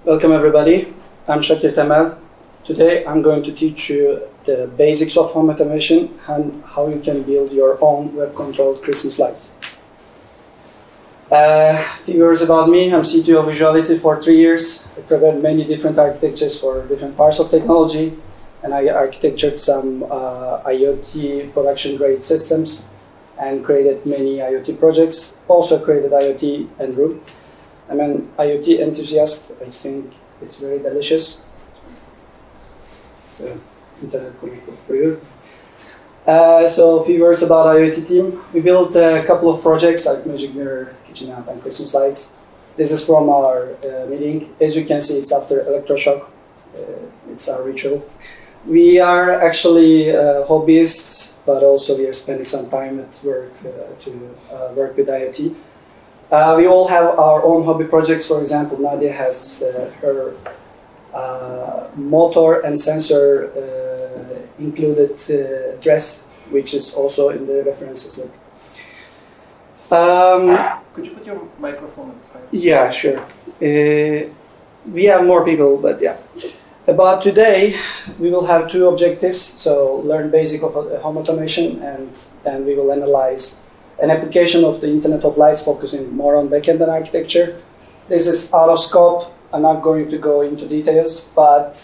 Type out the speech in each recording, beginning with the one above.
Welcome everybody, I'm Sakir Temel. Today I'm going to teach you the basics of home automation and how you can build your own web-controlled Christmas lights. A few words about me. I'm CTO of Visuality for 3 years. I prepared many different architectures for different parts of technology, and I architectured some IoT production-grade systems and created many IoT projects. Also created IoT and RUG. I'm an IoT enthusiast. I think it's very delicious. So, internet connected for you. So, a few words about IoT team. We built a couple of projects like Magic Mirror, Kitchen App, and Christmas lights. This is from our meeting. As you can see, it's after electroshock. It's our ritual. We are actually hobbyists, but also we are spending some time at work to work with IoT. We all have our own hobby projects. For example, Nadia has her motor and sensor included dress, which is also in the references. Could you put your microphone up? Yeah, sure. We have more people, but yeah. About today, we will have two objectives. So learn basic of home automation, and then we will analyze an application of the Internet of Lights focusing more on backend and architecture. This is out of scope. I'm not going to go into details, but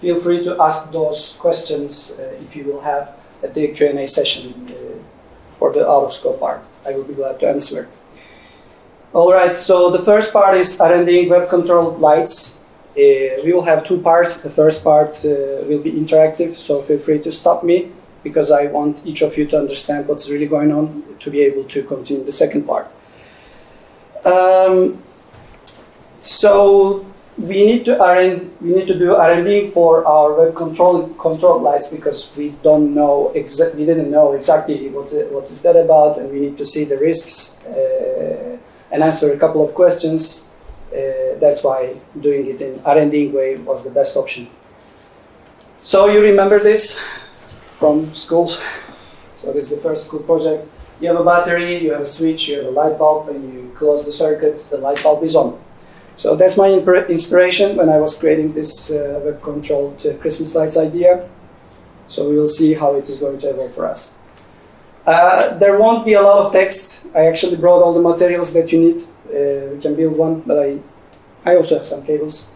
feel free to ask those questions if you will have at the Q&A session for the out of scope part. I will be glad to answer. All right, so the first part is R&Ding web-controlled lights. We will have two parts. The first part will be interactive, so feel free to stop me, because I want each of you to understand what's really going on to be able to continue the second part. So we need to do R&D for our web control lights, because we didn't know exactly what is that about, and we need to see the risks and answer a couple of questions. That's why doing it in R&D way was the best option. So you remember this from schools. So this is the first school project. You have a battery, you have a switch, you have a light bulb, and you close the circuit, the light bulb is on. So that's my inspiration when I was creating this web-controlled Christmas lights idea. So we will see how it is going to evolve for us. There won't be a lot of text. I actually brought all the materials that you need. We can build one, but I also have some cables.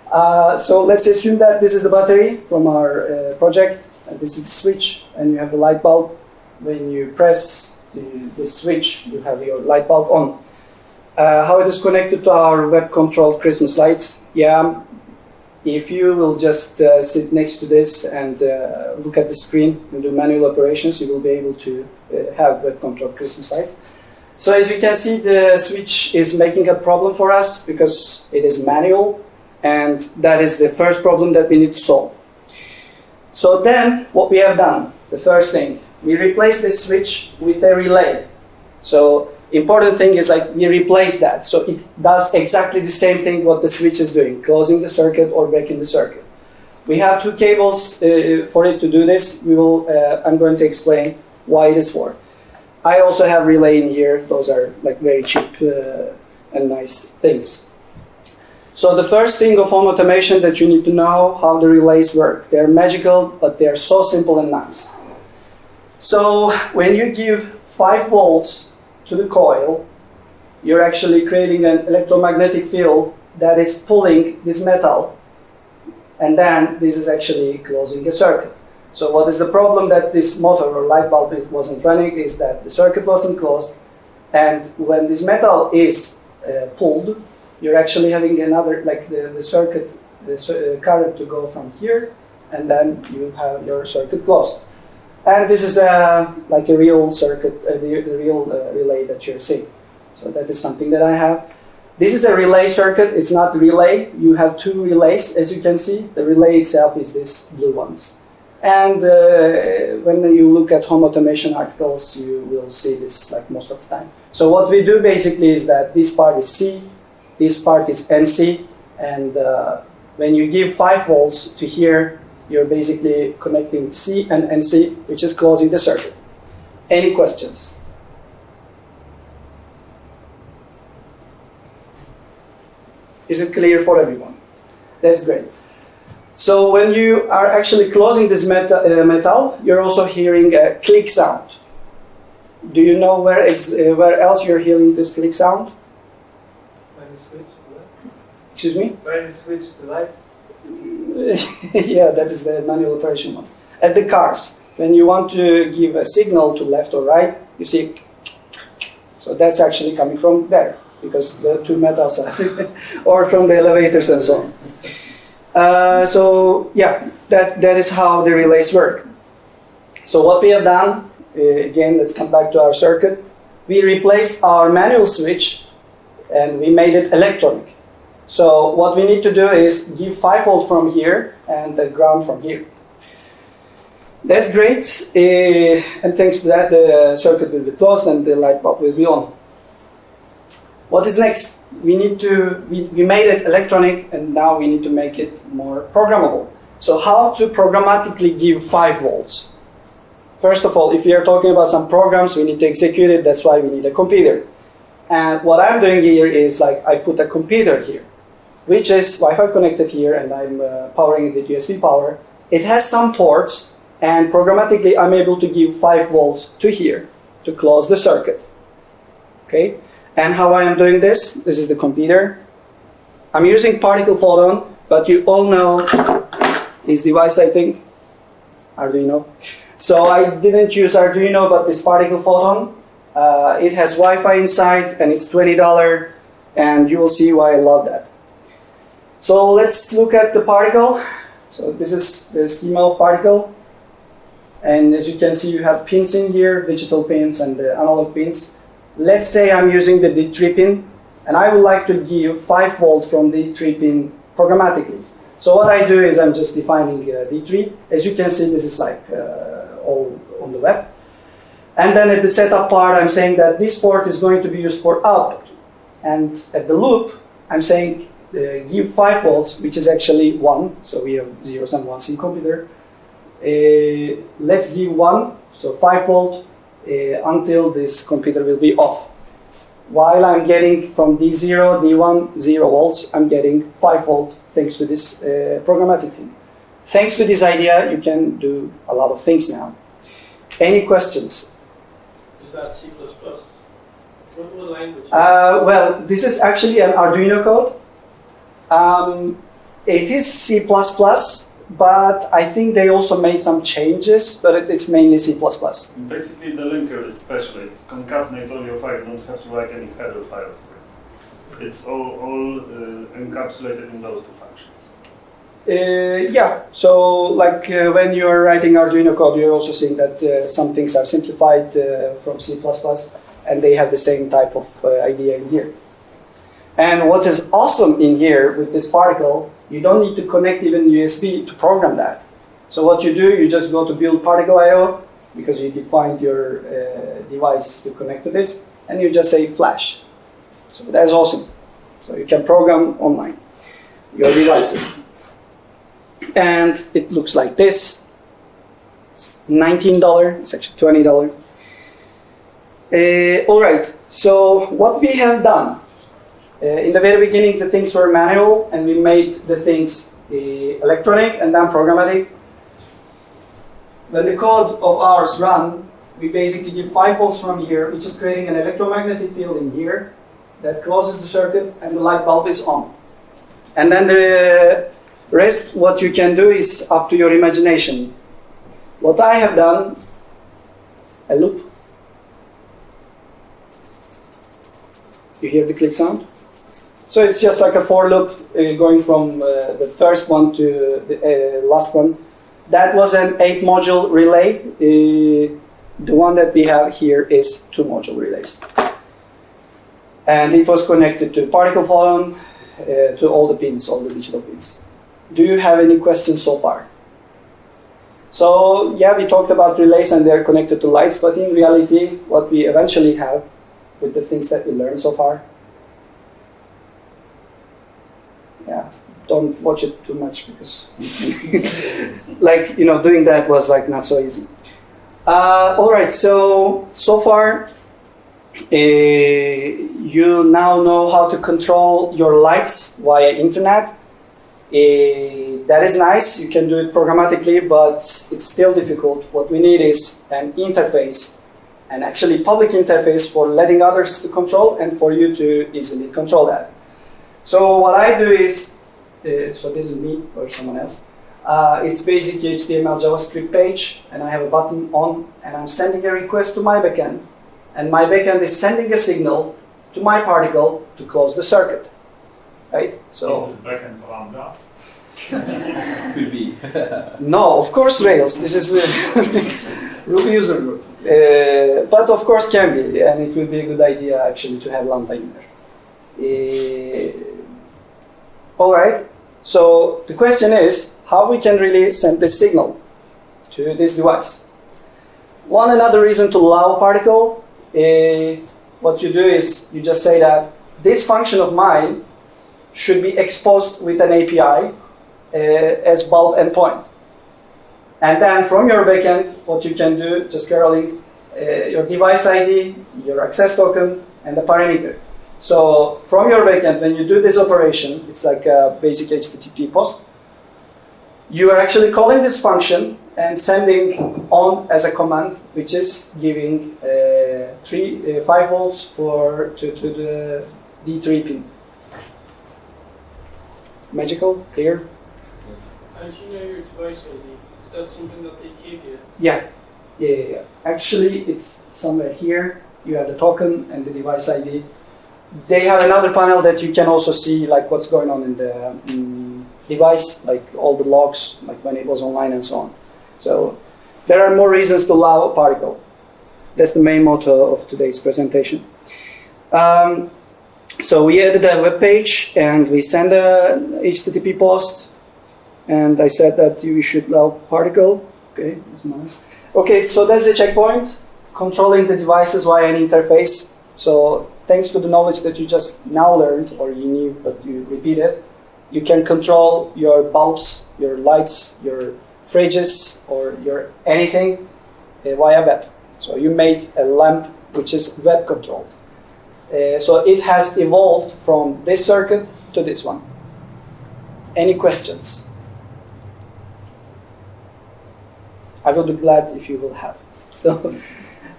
So let's assume that this is the battery from our project. This is the switch, and you have the light bulb. When you press the switch, you have your light bulb on. How it is connected to our web-controlled Christmas lights? Yeah, if you will just sit next to this and look at the screen and do manual operations, you will be able to have web-controlled Christmas lights. So as you can see, the switch is making a problem for us because it is manual, and that is the first problem that we need to solve. So then, what we have done, the first thing, we replace this switch with a relay. So important thing is like we replace that. So it does exactly the same thing what the switch is doing, closing the circuit or breaking the circuit. We have two cables for it to do this. I'm going to explain why it is for. I also have relay in here. Those are like very cheap and nice things. So the first thing of home automation that you need to know how the relays work. They're magical, but they're so simple and nice. So when you give 5 volts to the coil, you're actually creating an electromagnetic field that is pulling this metal, and then this is actually closing a circuit. So what is the problem that this motor or light bulb wasn't running is that the circuit wasn't closed, and when this metal is pulled, you're actually having another, like the circuit, the current to go from here, and then you have your circuit closed. And this is like a real circuit, the real relay that you're seeing. So that is something that I have. This is a relay circuit. It's not relay. You have 2 relays, as you can see. The relay itself is these blue ones. And when you look at home automation articles, you will see this like most of the time. So what we do basically is that this part is C, this part is NC, and when you give 5 volts to here, you're basically connecting C and NC, which is closing the circuit. Any questions? Is it clear for everyone? That's great. So when you are actually closing this metal, you're also hearing a click sound. Do you know where else you're hearing this click sound? When you switch to light? Excuse me? When you switch to light? Yeah, that is the manual operation one. At the cars, when you want to give a signal to left or right, you see. So that's actually coming from there, because the two metals are, or from the elevators and so on. So yeah, that is how the relays work. So what we have done, again, let's come back to our circuit. We replaced our manual switch and we made it electronic. So what we need to do is give 5 volt from here and the ground from here. That's great, and thanks to that the circuit will be closed and the light bulb will be on. What is next? We made it electronic and now we need to make it more programmable. So how to programmatically give 5 volts? First of all, if we are talking about some programs, we need to execute it, that's why we need a computer. And what I'm doing here is like I put a computer here, which is Wi-Fi connected here, and I'm powering it with USB power. It has some ports, and programmatically I'm able to give 5 volts to here to close the circuit. Okay? And how I am doing this is the computer. I'm using particle photon, but you all know this device, I think, Arduino. So I didn't use Arduino, but this particle photon. It has Wi-Fi inside, and it's $20, and you will see why I love that. So let's look at the particle. So this is the schema of particle. And as you can see, you have pins in here, digital pins and the analog pins. Let's say I'm using the D3 pin, and I would like to give 5 volts from the D3 pin programmatically. So what I do is I'm just defining D3. As you can see, this is like all on the web. And then at the setup part, I'm saying that this port is going to be used for output. And at the loop, I'm saying give 5 volts, which is actually 1. So we have zeros and ones in computer. Let's give 1, so 5 volt, until this computer will be off. While I'm getting from D0, D1, 0 volts, I'm getting 5 volt thanks to this programmatic thing. Thanks to this idea, you can do a lot of things now. Any questions? Is that C++? What language? Well, this is actually an Arduino code. It is C++, but I think they also made some changes, but it's mainly C++. Basically, the linker is special. It concatenates all your files. You don't have to write any header files for it. It's all encapsulated in those two functions. Yeah, so like when you're writing Arduino code, you're also seeing that some things are simplified from C++, and they have the same type of idea in here. And what is awesome in here with this particle, you don't need to connect even USB to program that. So what you do, you just go to build particle IO, because you defined your device to connect to this, and you just say flash. So that's awesome. So you can program online your devices. And it looks like this. It's $19, it's actually $20. All right, so what we have done, in the very beginning the things were manual and we made the things electronic and then programmatic. When the code of ours run, we basically give 5 volts from here, which is creating an electromagnetic field in here that closes the circuit and the light bulb is on. And then the rest, what you can do is up to your imagination. What I have done, a loop. You hear the click sound? So it's just like a for loop going from the first one to the last one. That was an 8-module relay. The one that we have here is 2-module relays. And it was connected to particle photon, to all the pins, all the digital pins. Do you have any questions so far? So yeah, we talked about relays and they're connected to lights, but in reality, what we eventually have with the things that we learned so far, yeah, don't watch it too much because like, doing that was like not so easy. All right, so far You now know how to control your lights via internet. That is nice. You can do it programmatically, but it's still difficult. What we need is an interface, an actually public interface for letting others to control and for you to easily control that. So what I do is, so this is me or someone else. It's basic HTML JavaScript page, and I have a button on, and I'm sending a request to my backend, and my backend is sending a signal to my particle to close the circuit. Right? So. Is this backend Lambda? Could be. No, of course Rails. This is Ruby user group. But of course can be, and it will be a good idea actually to have Lambda in there. All right. So the question is how we can really send this signal to this device. One another reason to allow particle, what you do is you just say that this function of mine should be exposed with an API as bulb endpoint. And then from your backend, what you can do, just curling your device ID, your access token, and the parameter. So from your backend, when you do this operation, it's like a basic HTTP post. You are actually calling this function and sending on as a command, which is giving 5 volts to the D3 pin. Magical? Clear? How do you know your device ID? Is that something that they give you? Yeah. Actually, it's somewhere here. You have the token and the device ID. They have another panel that you can also see like what's going on in the device, like all the logs, like when it was online and so on. So there are more reasons to allow a particle. That's the main motto of today's presentation. So we added a web page and we send a HTTP post, and I said that you should allow particle. Okay, that's mine. Okay, so that's the checkpoint, controlling the devices via an interface. So thanks to the knowledge that you just now learned, or you knew but you repeated, you can control your bulbs, your lights, your fridges, or your anything via web. So you made a lamp which is web controlled. So it has evolved from this circuit to this one. Any questions? I will be glad if you will have. So,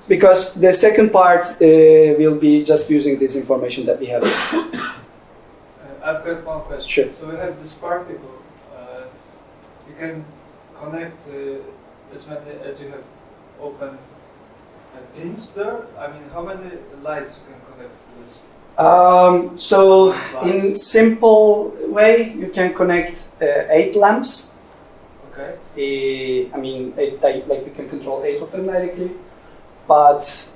because the second part will be just using this information that we have. I've got one question. Sure. So we have this particle. You can connect as many as you have open pins there. I mean, how many lights you can connect to this? So in simple way, you can connect 8 lamps. Okay. I mean, like you can control 8 of them directly. But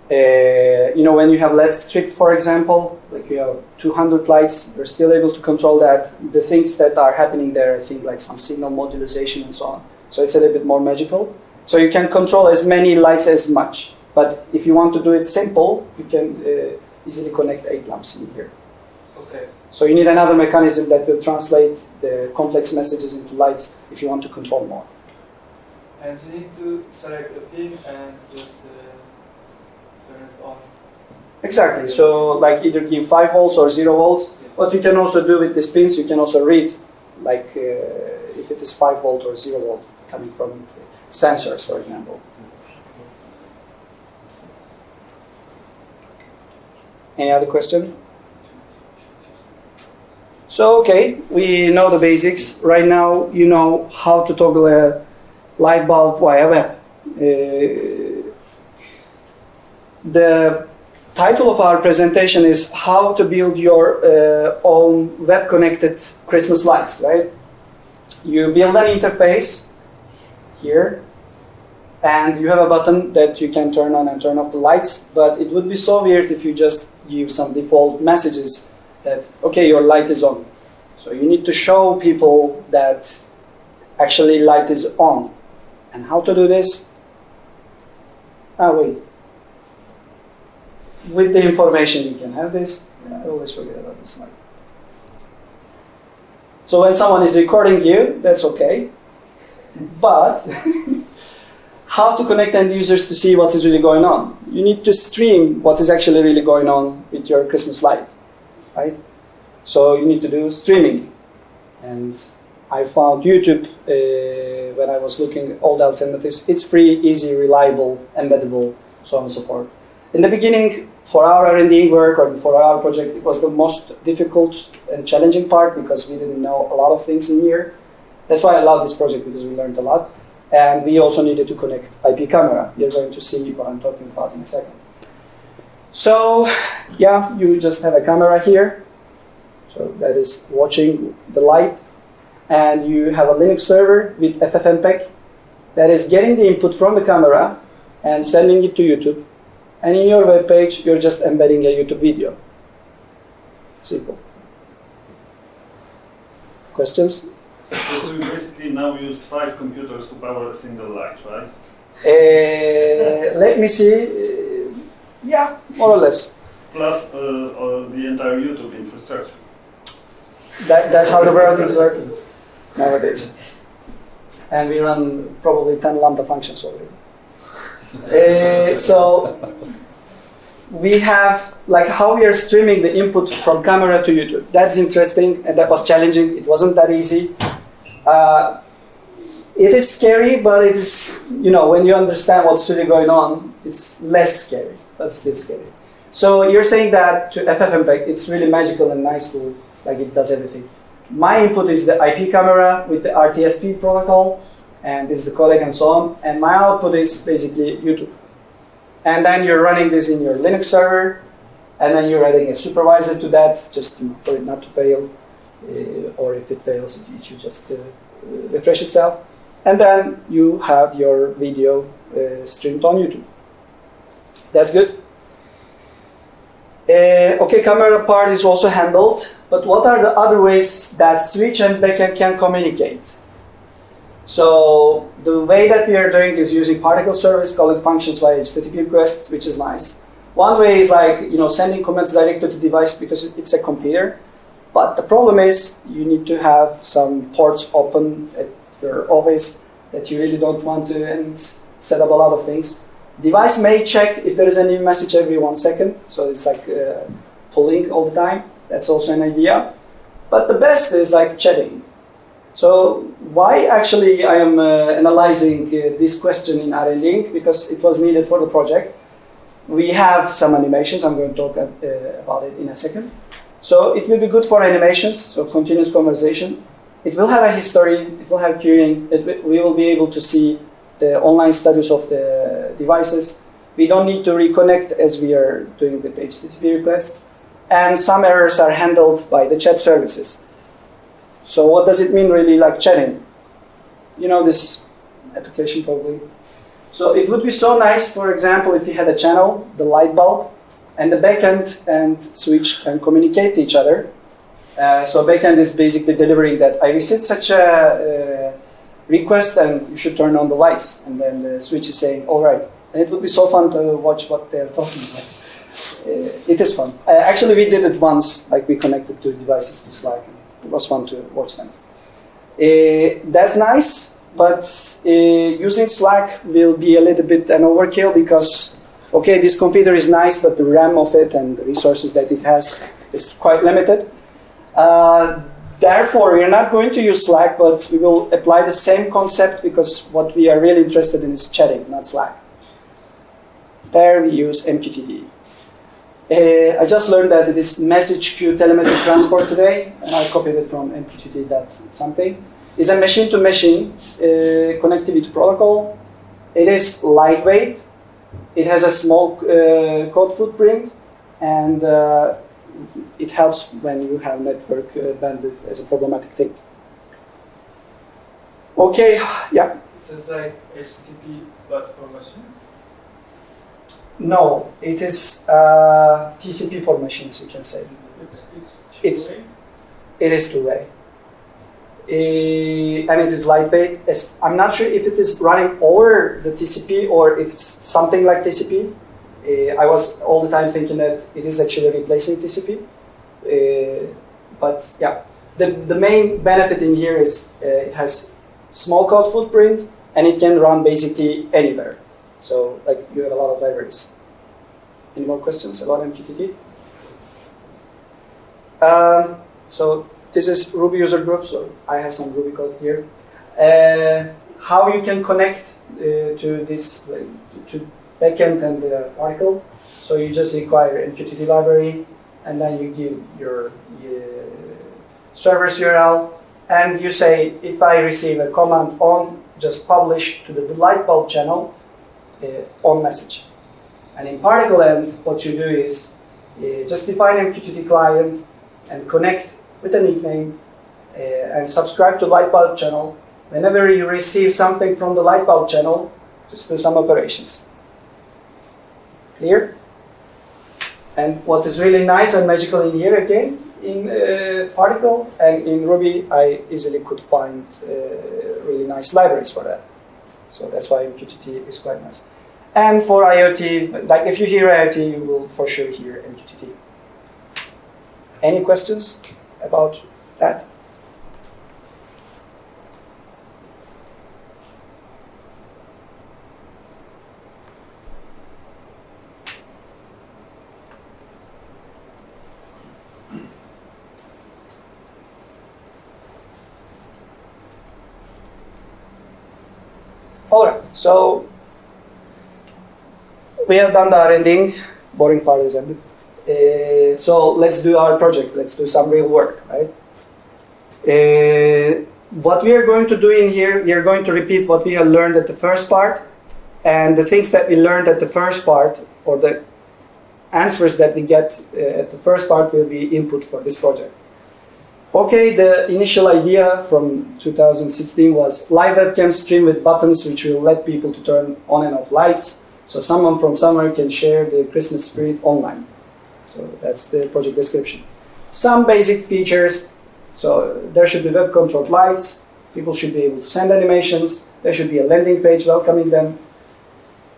when you have LED strip, for example, like you have 200 lights, you're still able to control that. The things that are happening there, I think, like some signal modulation and so on. So it's a little bit more magical. So you can control as many lights as much. But if you want to do it simple, you can easily connect 8 lamps in here. Okay. So you need another mechanism that will translate the complex messages into lights if you want to control more. And you need to select a pin and just turn it on. Exactly. So like either give 5 volts or 0 volts. Yes. What you can also do with these pins, you can also read like if it is 5 volt or 0 volt coming from sensors, for example. Any other question? So, okay, we know the basics. Right now, you know how to toggle a light bulb via web. The title of our presentation is how to build your own web-connected Christmas lights, right? You build an interface here, and you have a button that you can turn on and turn off the lights, but it would be so weird if you just give some default messages that, okay, your light is on. So you need to show people that actually light is on. And how to do this? Wait. With the information you can have this. I always forget about this slide. So when someone is recording you, that's okay. But how to connect end users to see what is really going on. You need to stream what is actually really going on with your Christmas light, right? So you need to do streaming. And I found YouTube when I was looking at all the alternatives. It's free, easy, reliable, embeddable, so on and so forth. In the beginning, for our R&Ding work or for our project, it was the most difficult and challenging part because we didn't know a lot of things in here. That's why I love this project, because we learned a lot. And we also needed to connect IP camera. You're going to see what I'm talking about in a second. So, yeah, you just have a camera here. So that is watching the light. And you have a Linux server with FFmpeg that is getting the input from the camera and sending it to YouTube. And in your web page, you're just embedding a YouTube video. Simple. Questions? So we basically now used 5 computers to power a single light, right? Let me see. Yeah, more or less. Plus the entire YouTube infrastructure. That's how the world is working nowadays. And we run probably 10 Lambda functions already. So we have like how we are streaming the input from camera to YouTube. That's interesting, and that was challenging. It wasn't that easy. It is scary, but it is, you know, when you understand what's really going on, it's less scary, but still scary. So you're saying that to FFmpeg, it's really magical and nice tool, like it does everything. My input is the IP camera with the RTSP protocol, and this is the codec and so on, and my output is basically YouTube. And then you're running this in your Linux server, and then you're adding a supervisor to that, just for it not to fail, or if it fails, it should just refresh itself. And then you have your video streamed on YouTube. That's good. Okay, camera part is also handled, but what are the other ways that Switch and Backend can communicate? So the way that we are doing is using particle service, calling functions via HTTP requests, which is nice. One way is like, you know, sending comments direct to the device because it's a computer. But the problem is you need to have some ports open at your office that you really don't want to, and set up a lot of things. Device may check if there is a new message every 1 second, so it's like pulling all the time. That's also an idea. But the best is like chatting. So why actually I am analyzing this question in R&Ding? Because it was needed for the project. We have some animations. I'm going to talk about it in a second. So it will be good for animations, so continuous conversation. It will have a history. It will have queuing. We will be able to see the online status of the devices. We don't need to reconnect as we are doing with HTTP requests. And some errors are handled by the chat services. So what does it mean really, like chatting? You know this application probably. So it would be so nice, for example, if you had a channel, the light bulb, and the backend and switch can communicate to each other. So backend is basically delivering that I received such a request and you should turn on the lights. And then the switch is saying, all right. And it would be so fun to watch what they're talking about. It is fun. Actually, we did it once, like we connected two devices to Slack. It was fun to watch them. That's nice, but using Slack will be a little bit an overkill because, okay, this computer is nice, but the RAM of it and the resources that it has is quite limited. Therefore, we are not going to use Slack, but we will apply the same concept because what we are really interested in is chatting, not Slack. There we use MGTT. I just learned that it is message queue telemetry transport today, and I copied it from MGTT.something. It's a machine-to-machine connectivity protocol. It is lightweight. It has a small code footprint, and it helps when you have network bandwidth as a problematic thing. Okay, yeah. This is like HTTP but for machines? No, it is TCP for machines, you can say. It is two-way. And it is lightweight. I'm not sure if it is running over the TCP or it's something like TCP. I was all the time thinking that it is actually replacing TCP. But yeah, the main benefit in here is it has small code footprint and it can run basically anywhere. So like you have a lot of libraries. Any more questions about MGTT? So this is Ruby user group, so I have some Ruby code here. How you can connect to this, to backend and the article. So you just require MQTT library, and then you give your server's URL, and you say, if I receive a command on, just publish to the lightbulb channel on message. And in particle end, what you do is just define MQTT client and connect with a nickname and subscribe to lightbulb channel. Whenever you receive something from the lightbulb channel, just do some operations. Clear? And what is really nice and magical in here again, in Particle and in Ruby, I easily could find really nice libraries for that. So that's why MQTT is quite nice. And for IoT, like if you hear IoT, you will for sure hear MQTT. Any questions about that? Alright, so we have done the R&Ding, boring part is ended. So let's do our project, let's do some real work, right? What we are going to do in here, we are going to repeat what we have learned at the first part, and the things that we learned at the first part, or the answers that we get at the first part will be input for this project. Okay, the initial idea from 2016 was live webcam stream with buttons which will let people to turn on and off lights. So someone from somewhere can share the Christmas spirit online. So that's the project description. Some basic features. So there should be web controlled lights. People should be able to send animations. There should be a landing page welcoming them.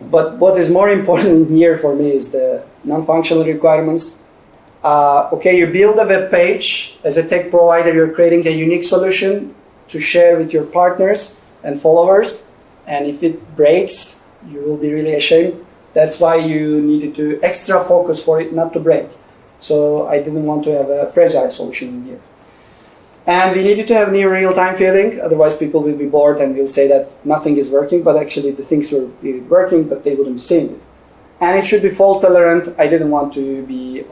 But what is more important here for me is the non-functional requirements. Okay, you build a web page. As a tech provider, you're creating a unique solution to share with your partners and followers. And if it breaks, you will be really ashamed. That's why you needed to extra focus for it not to break. So I didn't want to have a fragile solution in here. And we needed to have near real-time feeling. Otherwise, people will be bored and will say that nothing is working. But actually, the things were really working, but they wouldn't be seeing it. And it should be fault tolerant. I didn't want to be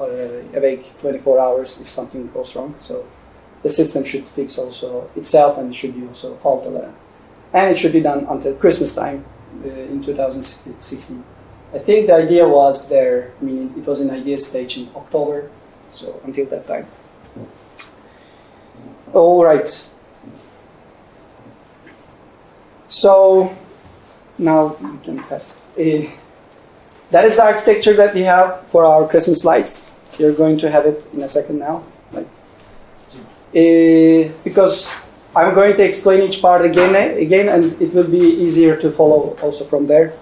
awake 24 hours if something goes wrong. So the system should fix also itself, and it should be also fault tolerant. And it should be done until Christmas time in 2016. I think the idea was there, I mean, it was in idea stage in October, so until that time. All right. So now we can pass. That is the architecture that we have for our Christmas lights. You're going to have it in a second now. Because I'm going to explain each part again, and it will be easier to follow also from there.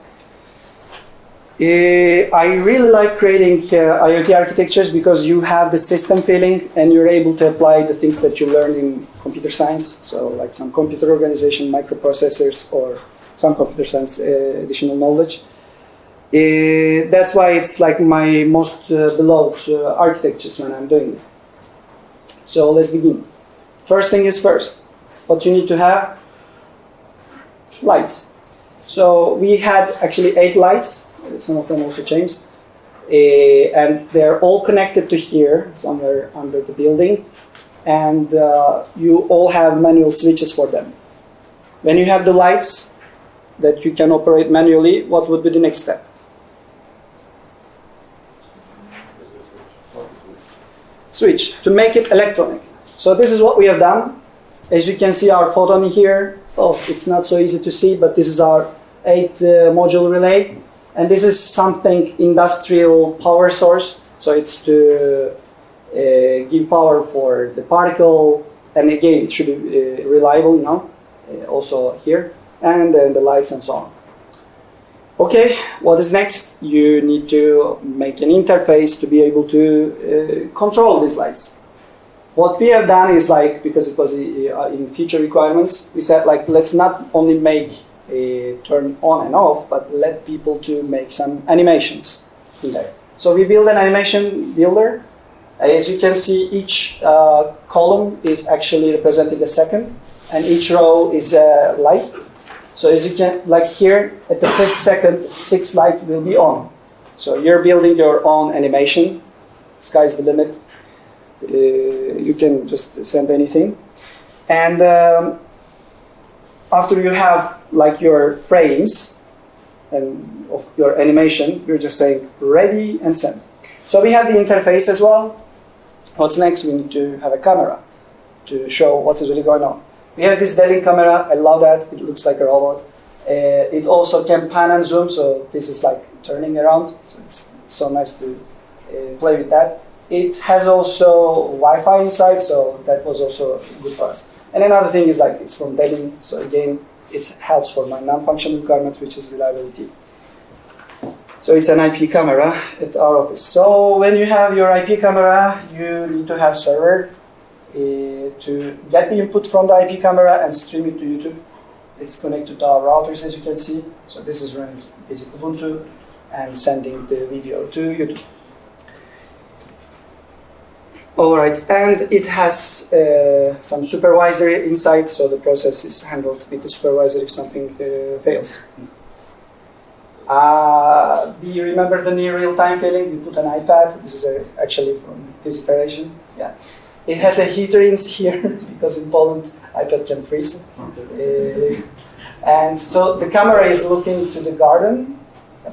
I really like creating IoT architectures because you have the system feeling and you're able to apply the things that you learned in computer science. So like some computer organization, microprocessors, or some computer science additional knowledge. That's why it's like my most beloved architectures when I'm doing it. So let's begin. First thing is first. What you need to have? Lights. So we had actually 8 lights. Some of them also changed. And they're all connected to here, somewhere under the building. And you all have manual switches for them. When you have the lights that you can operate manually, what would be the next step? Switch, to make it electronic. So this is what we have done. As you can see our photon here. Oh, it's not so easy to see, but this is our 8 module relay. And this is something industrial power source. So it's to give power for the particle. And again, it should be reliable, you know, also here. And then the lights and so on. Okay, what is next? You need to make an interface to be able to control these lights. What we have done is like, because it was in feature requirements, we said like, let's not only make turn on and off, but let people to make some animations in there. So we build an animation builder. As you can see, each column is actually representing a second, and each row is a light. So as you can, like here, at the 5th second, 6 light will be on. So you're building your own animation. Sky's the limit. You can just send anything. And after you have like your frames and of your animation, you're just saying ready and send. So we have the interface as well. What's next? We need to have a camera to show what is really going on. We have this Delink camera. I love that. It looks like a robot. It also can pan and zoom, so this is like turning around. So it's so nice to play with that. It has also Wi-Fi inside, so that was also good for us. And another thing is like it's from Delink, so again, it helps for my non-functional requirement, which is reliability. So it's an IP camera at our office. So when you have your IP camera, you need to have server to get the input from the IP camera and stream it to YouTube. It's connected to our routers, as you can see. So this is running basic Ubuntu and sending the video to YouTube. All right, and it has some supervisory inside, so the process is handled with the supervisor if something fails. Do you remember the near real-time feeling? You put an iPad. This is actually from this iteration. Yeah, it has a heater in here because in Poland iPad can freeze. And so the camera is looking to the garden,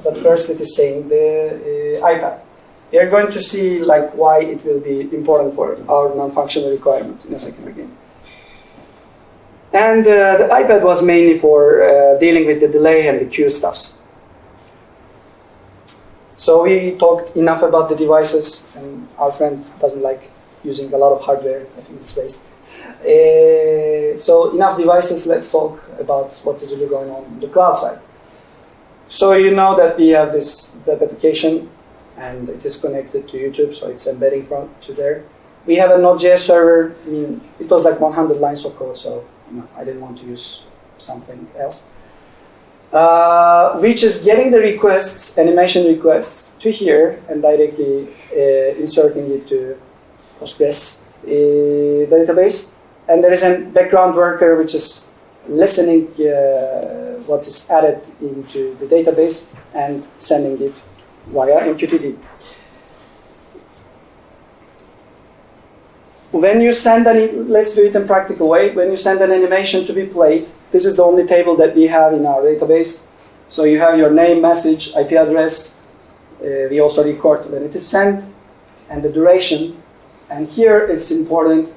but first it is saying the iPad. We are going to see like why it will be important for our non-functional requirement in a second again. And the iPad was mainly for dealing with the delay and the queue stuffs. So we talked enough about the devices, and our friend doesn't like using a lot of hardware. I think it's waste. So enough devices, let's talk about what is really going on the cloud side. So you know that we have this web application, and it is connected to YouTube, so it's embedding from to there. We have a Node.js server. I mean, it was like 100 lines of code, so I didn't want to use something else. Which is getting the requests, animation requests, to here and directly inserting it to Postgres database. And there is a background worker which is listening what is added into the database and sending it via MQTT. When you send let's do it in a practical way. When you send an animation to be played, this is the only table that we have in our database. So you have your name, message, IP address. We also record when it is sent and the duration. And here it's important,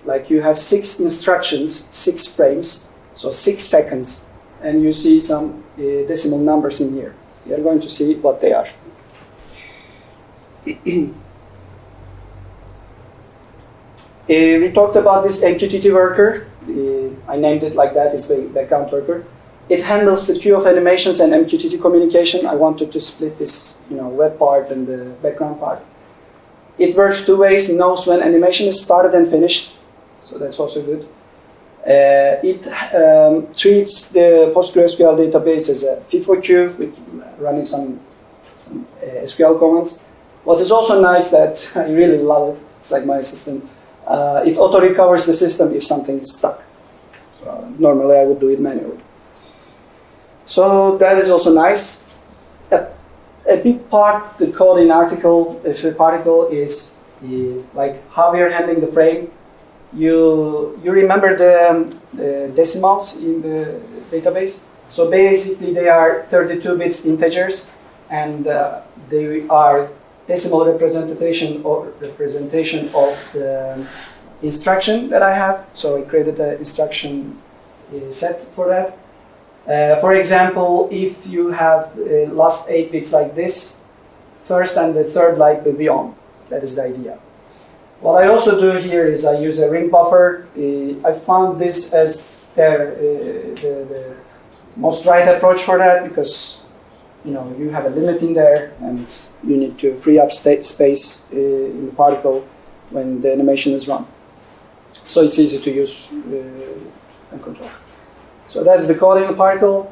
like you have 6 instructions, 6 frames, so 6 seconds. And you see some decimal numbers in here. We are going to see what they are. We talked about this MQTT worker. I named it like that. It's a background worker. It handles the queue of animations and MQTT communication. I wanted to split this, web part and the background part. It works 2 ways. It knows when animation is started and finished, so that's also good. It treats the PostgreSQL database as a FIFO queue with running some SQL commands. What is also nice that I really love it. It's like my assistant. It auto-recovers the system if something is stuck. So normally I would do it manually. So that is also nice. A big part, the code in particle is like how we are handling the frame. You remember the decimals in the database? So basically they are 32 bits integers, and they are decimal representation of the instruction that I have. So I created an instruction set for that. For example, if you have last 8 bits like this, first and the third light will be on. That is the idea. What I also do here is I use a ring buffer. I found this as the most right approach for that because you have a limit in there and you need to free up space in the particle when the animation is run. So it's easy to use and control. So that's the code in the particle.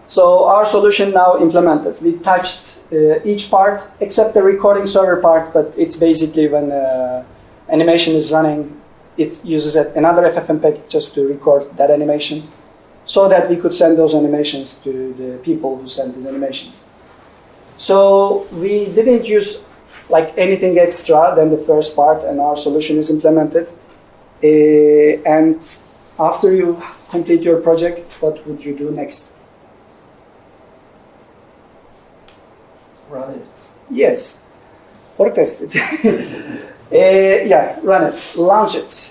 So our solution now implemented. We touched each part except the recording server part, but it's basically when animation is running, it uses another FFmpeg just to record that animation so that we could send those animations to the people who sent these animations. So we didn't use like anything extra than the first part, and our solution is implemented. And after you complete your project, what would you do next? Run it. Yes, or test it. Yeah, run it, launch it.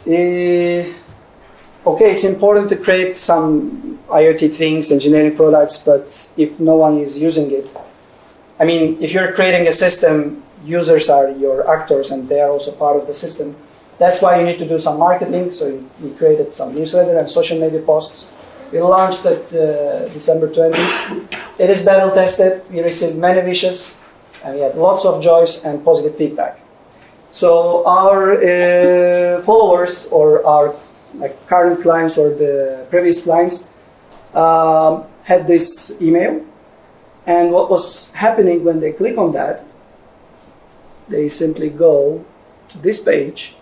Okay, it's important to create some IoT things, engineering products, but if no one is using it, I mean, if you're creating a system, users are your actors and they are also part of the system. That's why you need to do some marketing. So we created some newsletter and social media posts. We launched it December 20. It is battle tested. We received many wishes and we had lots of joys and positive feedback. So our followers or our current clients or the previous clients had this email. And what was happening when they click on that, they simply go to this page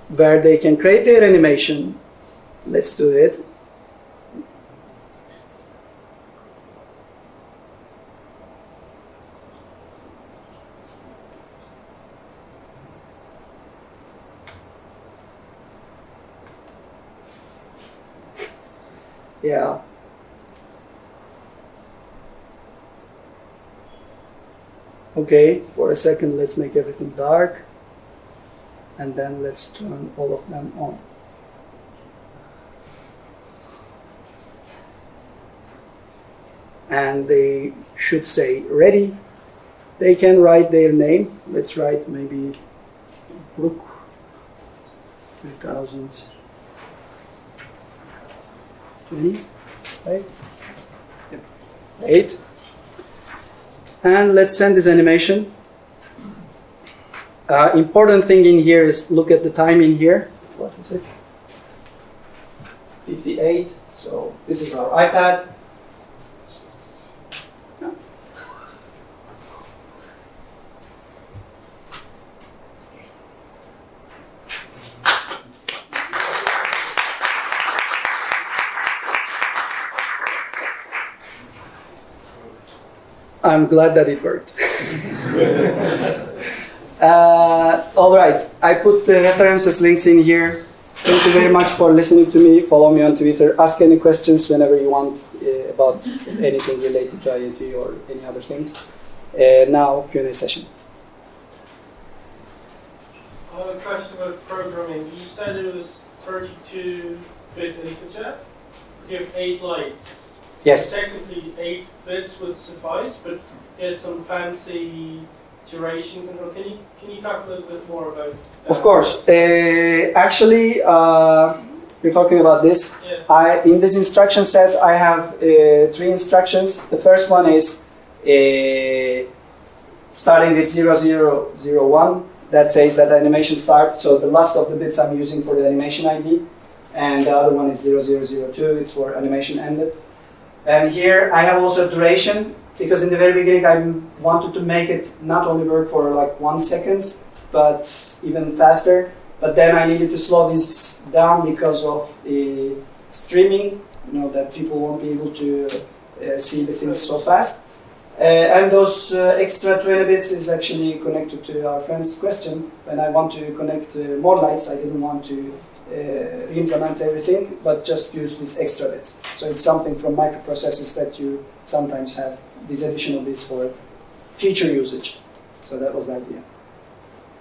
where they can create their animation. Let's do it. Yeah. Okay, for a second, let's make everything dark. And then let's turn all of them on. And they should say ready. They can write their name. Let's write maybe WRUG 2020, right? Yep. 8. And let's send this animation. Important thing in here is look at the time in here. What is it? 58. So this is our iPad. Yeah. I'm glad that it worked. All right, I put the references links in here. Thank you very much for listening to me. Follow me on Twitter. Ask any questions whenever you want about anything related to IoT or any other things. Now, Q&A session. I have a question about programming. You said it was 32-bit integer. You have 8 lights. Yes. Technically, 8 bits would suffice, but you had some fancy duration control. Can you talk a little bit more about that? Of course. Actually, we're talking about this. Yeah. In this instruction set, I have 3 instructions. The first one is starting with 0001. That says that the animation starts. So the last of the bits I'm using for the animation ID. And the other one is 0002. It's for animation ended. And here I have also duration, because in the very beginning I wanted to make it not only work for like 1 second, but even faster. But then I needed to slow this down because of the streaming, that people won't be able to see the things so fast. And those extra 20 bits is actually connected to our friend's question. When I want to connect more lights, I didn't want to implement everything, but just use these extra bits. So it's something from microprocessors that you sometimes have these additional bits for future usage. So that was the idea.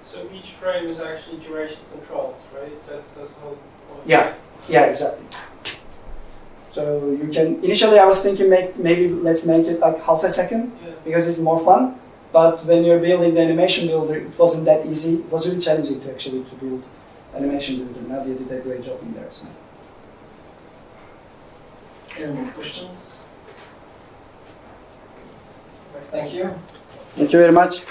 So each frame is actually duration controlled, right? That's the whole point. Yeah, exactly. So you can, initially I was thinking maybe let's make it like half a second, because it's more fun. But when you're building the animation builder, it wasn't that easy. It was really challenging to build animation builder. Nadia did a great job in there. So. Any more questions? Thank you. Thank you very much.